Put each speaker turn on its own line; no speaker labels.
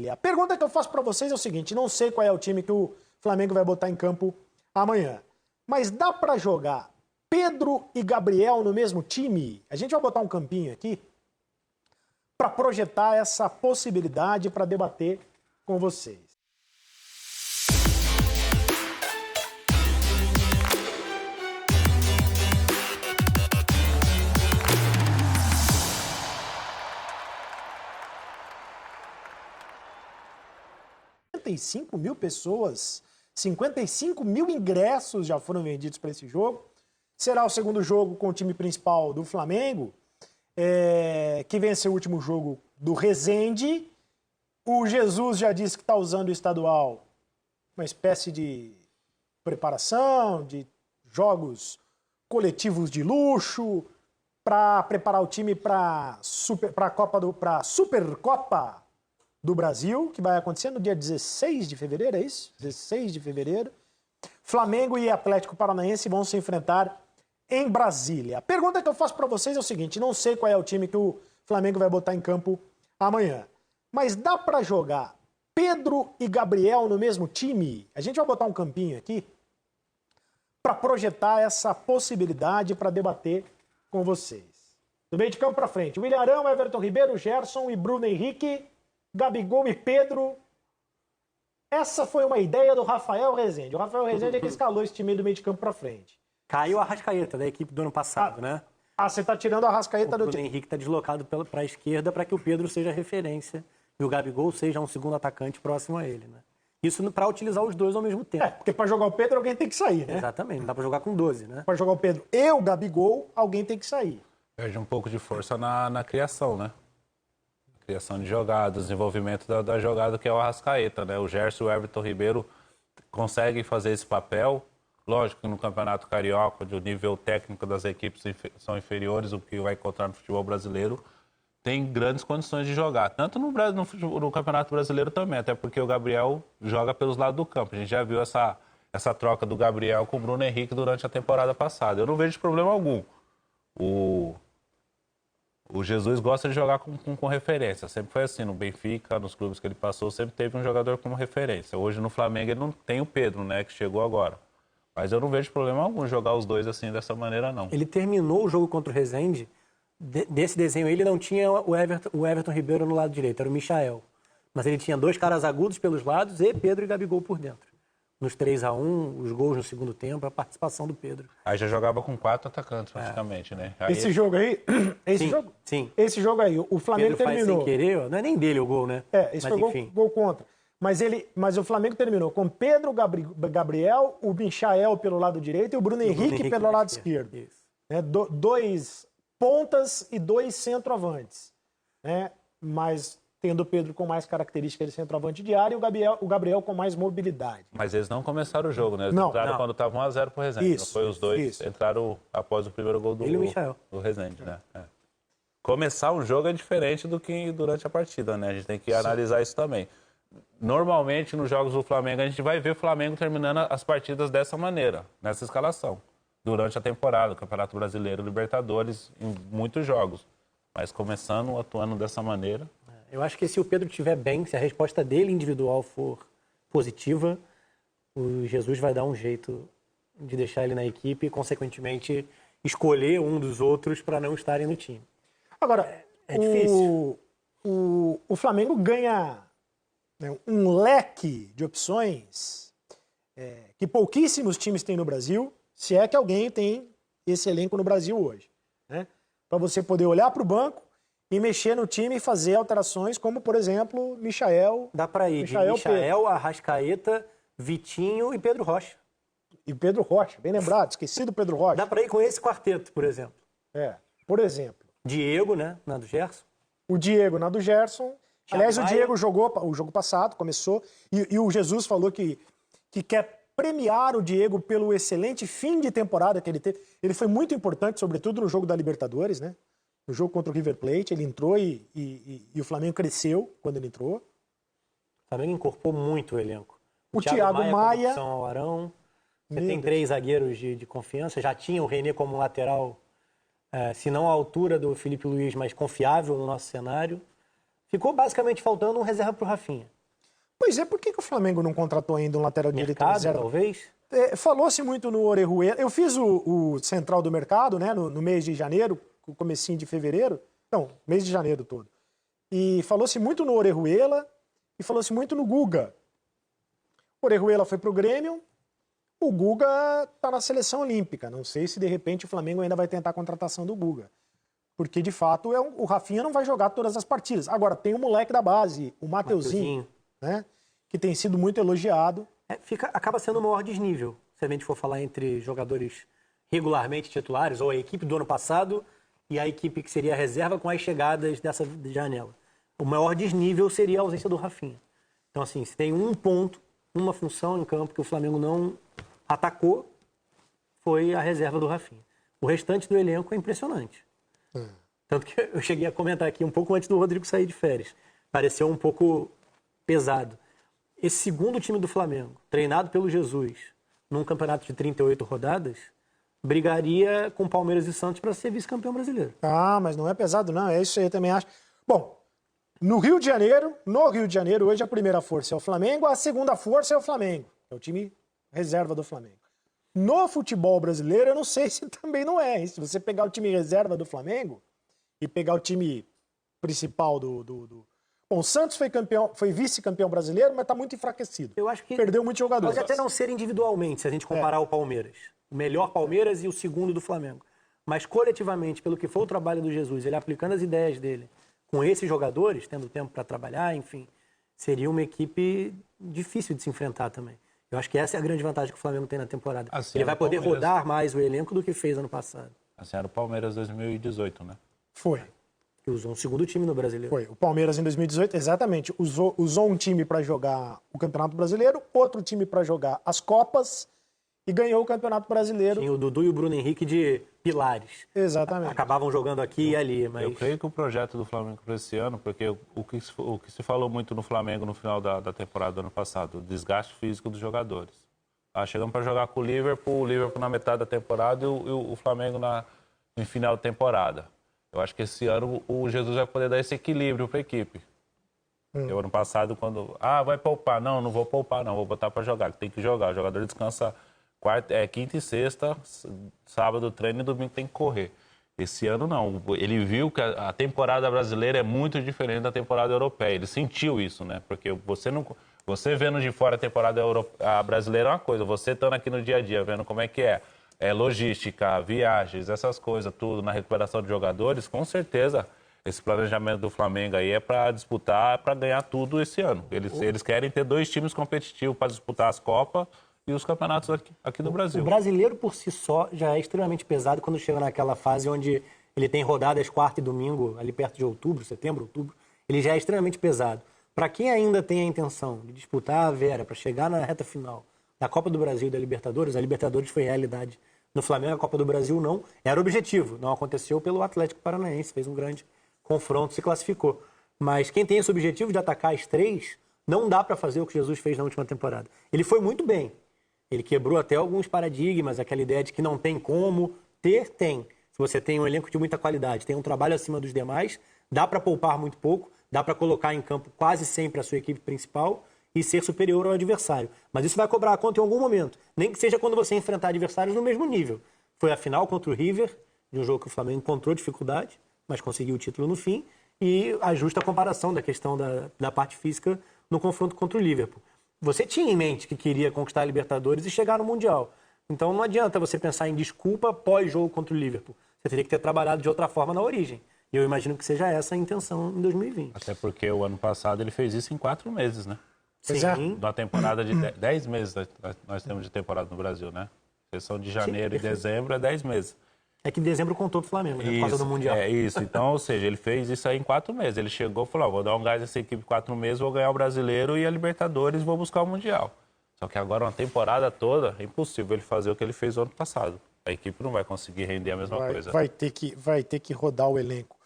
A pergunta que eu faço para vocês é o seguinte, não sei qual é o time que o Flamengo vai botar em campo amanhã, mas dá para jogar Pedro e Gabriel no mesmo time? A gente vai botar um campinho aqui para projetar essa possibilidade para debater com vocês. Mil pessoas, 55 mil ingressos já foram vendidos para esse jogo. Será o segundo jogo com o time principal do Flamengo, que venceu o último jogo do Resende. O Jesus já disse que está usando o estadual, uma espécie de preparação, de jogos coletivos de luxo, para preparar o time para a Supercopa do Brasil, que vai acontecer no dia 16 de fevereiro, é isso? 16 de fevereiro. Flamengo e Atlético Paranaense vão se enfrentar em Brasília. A pergunta que eu faço para vocês é o seguinte, não sei qual é o time que o Flamengo vai botar em campo amanhã, mas dá para jogar Pedro e Gabriel no mesmo time? A gente vai botar um campinho aqui para projetar essa possibilidade para debater com vocês. Do meio de campo para frente, William Arão, Everton Ribeiro, Gerson e Bruno Henrique, Gabigol e Pedro. Essa foi uma ideia do Rafael Rezende. O Rafael Rezende é que escalou esse time do meio de campo pra frente.
Caiu a Arrascaeta da equipe do ano passado, né?
Você tá tirando a Arrascaeta do time.
O Bruno Henrique tá deslocado para a esquerda para que o Pedro seja referência e o Gabigol seja um segundo atacante próximo a ele, né? Isso para utilizar os dois ao mesmo tempo.
Porque para jogar o Pedro alguém tem que sair, né?
Exatamente, não dá para jogar com 12, né?
Para jogar o Pedro e o Gabigol, alguém tem que sair.
Perde um pouco de força na criação, né? Criação de jogadas, desenvolvimento da jogada que é o Arrascaeta, né? O Gerson e o Everton Ribeiro conseguem fazer esse papel. Lógico que no Campeonato Carioca, onde o nível técnico das equipes são inferiores ao que vai encontrar no futebol brasileiro, tem grandes condições de jogar. Tanto no Campeonato Brasileiro também, até porque o Gabriel joga pelos lados do campo. A gente já viu essa troca do Gabriel com o Bruno Henrique durante a temporada passada. Eu não vejo problema algum. O Jesus gosta de jogar com referência. Sempre foi assim, no Benfica, nos clubes que ele passou, sempre teve um jogador como referência. Hoje no Flamengo ele não tem o Pedro, né, que chegou agora. Mas eu não vejo problema algum jogar os dois assim, dessa maneira, não.
Ele terminou o jogo contra o Resende, desse desenho ele não tinha o Everton Ribeiro no lado direito, era o Michael. Mas ele tinha dois caras agudos pelos lados e Pedro e Gabigol por dentro. Nos 3-1, os gols no segundo tempo, a participação do Pedro.
Aí já jogava com 4 atacantes, praticamente, né? Aí...
Esse jogo aí...
Sim.
Esse jogo aí, o Flamengo
Pedro
terminou...
Faz sem querer, não é nem dele o gol, né?
Esse foi gol contra. Mas o Flamengo terminou com Pedro, Gabriel, o Michael pelo lado direito e o Bruno Henrique pelo lado esquerdo. Né? Dois pontas e dois centroavantes. Né? Mas... tendo o Pedro com mais características de centroavante de área e o Gabriel com mais mobilidade.
Mas eles não começaram o jogo, né? Eles entraram quando estava 1-0 pro Resende. Não foi os dois. Entraram após o primeiro gol do Resende, né? Começar um jogo é diferente do que durante a partida, né? A gente tem que analisar isso também. Normalmente, nos jogos do Flamengo, a gente vai ver o Flamengo terminando as partidas dessa maneira, nessa escalação. Durante a temporada, Campeonato Brasileiro, Libertadores, em muitos jogos. Mas começando, atuando dessa maneira...
Eu acho que se o Pedro estiver bem, se a resposta dele individual for positiva, o Jesus vai dar um jeito de deixar ele na equipe e, consequentemente, escolher um dos outros para não estarem no time.
Agora,
é difícil.
O Flamengo ganha, né, um leque de opções que pouquíssimos times têm no Brasil, se é que alguém tem esse elenco no Brasil hoje. Né? Para você poder olhar para o banco e mexer no time e fazer alterações, como, por exemplo, Michael...
Dá para ir de Michael, Arrascaeta, Vitinho e Pedro Rocha.
E Pedro Rocha, bem lembrado, esqueci do Pedro Rocha.
Dá para ir com esse quarteto, por exemplo.
Por exemplo.
Diego, né, na do Gerson.
O Diego na do Gerson. Aliás, o Diego jogou o jogo passado, começou, e o Jesus falou que quer premiar o Diego pelo excelente fim de temporada que ele teve. Ele foi muito importante, sobretudo no jogo da Libertadores, né? No jogo contra o River Plate, ele entrou e o Flamengo cresceu quando ele entrou.
O Flamengo incorporou muito o elenco.
O Thiago Maia...
Ao Arão. Você tem 3 zagueiros de confiança. Já tinha o René como lateral, se não à altura do Felipe Luiz, mas confiável no nosso cenário. Ficou basicamente faltando um reserva pro Rafinha.
Pois é, por que o Flamengo não contratou ainda um lateral direito
Mercado,
reserva?
talvez?
Falou-se muito no Orejuela. Eu fiz o Central do Mercado, né, no mês de janeiro, no comecinho de fevereiro. Não, mês de janeiro todo. E falou-se muito no Orejuela e falou-se muito no Guga. O Orejuela foi pro Grêmio, o Guga tá na seleção olímpica. Não sei se de repente o Flamengo ainda vai tentar a contratação do Guga. Porque, de fato, o Rafinha não vai jogar todas as partidas. Agora, tem o moleque da base, o Mateuzinho, né, que tem sido muito elogiado.
Acaba sendo o maior desnível, se a gente for falar entre jogadores regularmente titulares, ou a equipe do ano passado e a equipe que seria a reserva com as chegadas dessa janela. O maior desnível seria a ausência do Rafinha. Então, assim, se tem um ponto, uma função em campo que o Flamengo não atacou, foi a reserva do Rafinha. O restante do elenco é impressionante. Tanto que eu cheguei a comentar aqui um pouco antes do Rodrigo sair de férias. Pareceu um pouco pesado. Esse segundo time do Flamengo, treinado pelo Jesus, num campeonato de 38 rodadas, brigaria com Palmeiras e Santos para ser vice-campeão brasileiro.
Ah, mas não é pesado não, é isso aí, eu também acho. Bom, no Rio de Janeiro, hoje a primeira força é o Flamengo, a segunda força é o Flamengo, é o time reserva do Flamengo. No futebol brasileiro, eu não sei se também não é, hein? Se você pegar o time reserva do Flamengo e pegar o time principal Bom, o Santos foi vice-campeão brasileiro, mas está muito enfraquecido.
Eu acho que
perdeu muitos jogadores.
Pode até não ser individualmente, se a gente comparar o Palmeiras. O melhor Palmeiras e o segundo do Flamengo. Mas coletivamente, pelo que foi o trabalho do Jesus, ele aplicando as ideias dele com esses jogadores, tendo tempo para trabalhar, enfim, seria uma equipe difícil de se enfrentar também. Eu acho que essa é a grande vantagem que o Flamengo tem na temporada.
Assim,
ele vai poder rodar mais o elenco do que fez ano passado.
Assim era o Palmeiras 2018, né?
Foi.
Que usou um segundo time no Brasileiro.
Foi. O Palmeiras em 2018, exatamente, usou um time para jogar o Campeonato Brasileiro, outro time para jogar as Copas e ganhou o Campeonato Brasileiro.
Tinha o Dudu e o Bruno Henrique de pilares.
Exatamente.
Acabavam jogando aqui e ali, mas...
Eu creio que o projeto do Flamengo para esse ano, porque o que se falou muito no Flamengo no final da temporada do ano passado, o desgaste físico dos jogadores. Chegamos para jogar com o Liverpool na metade da temporada e o Flamengo no final da temporada. Eu acho que esse ano o Jesus vai poder dar esse equilíbrio para a equipe. Eu, ano passado, quando... vai poupar. Não vou poupar, não. Vou botar para jogar. Tem que jogar. O jogador descansa quinta e sexta, sábado treino e domingo tem que correr. Esse ano, não. Ele viu que a temporada brasileira é muito diferente da temporada europeia. Ele sentiu isso, né? Porque você vendo de fora a temporada brasileira é uma coisa. Você estando aqui no dia a dia, vendo como é que é. Logística, viagens, essas coisas, tudo, na recuperação de jogadores, com certeza esse planejamento do Flamengo aí é para disputar, para ganhar tudo esse ano. Eles querem ter 2 times competitivos para disputar as Copas e os campeonatos aqui do Brasil.
O brasileiro por si só já é extremamente pesado quando chega naquela fase onde ele tem rodadas quarta e domingo, ali perto de setembro, outubro, ele já é extremamente pesado. Para quem ainda tem a intenção de disputar a Vera para chegar na reta final da Copa do Brasil e da Libertadores, a Libertadores foi realidade. No Flamengo, a Copa do Brasil não era objetivo. Não aconteceu pelo Atlético Paranaense. Fez um grande confronto, se classificou. Mas quem tem esse objetivo de atacar as 3, não dá para fazer o que Jesus fez na última temporada. Ele foi muito bem. Ele quebrou até alguns paradigmas, aquela ideia de que não tem como tem. Se você tem um elenco de muita qualidade, tem um trabalho acima dos demais, dá para poupar muito pouco, dá para colocar em campo quase sempre a sua equipe principal e ser superior ao adversário. Mas isso vai cobrar a conta em algum momento. Nem que seja quando você enfrentar adversários no mesmo nível. Foi a final contra o River, de um jogo que o Flamengo encontrou dificuldade, mas conseguiu o título no fim, e a justa comparação da questão da parte física no confronto contra o Liverpool. Você tinha em mente que queria conquistar a Libertadores e chegar no Mundial. Então não adianta você pensar em desculpa pós-jogo contra o Liverpool. Você teria que ter trabalhado de outra forma na origem. E eu imagino que seja essa a intenção em 2020.
Até porque o ano passado ele fez isso em 4 meses, né?
Sim.
Uma temporada de 10 meses nós temos de temporada no Brasil, né? Exceção de janeiro e dezembro é 10 meses.
É que dezembro contou pro Flamengo, né? Por causa do Mundial.
É isso. Então, ou seja, ele fez isso aí em 4 meses. Ele chegou e falou, vou dar um gás nessa equipe 4 meses, vou ganhar o Brasileiro e a Libertadores e vou buscar o Mundial. Só que agora, uma temporada toda, é impossível ele fazer o que ele fez no ano passado. A equipe não vai conseguir render a mesma coisa.
Vai ter que rodar o elenco.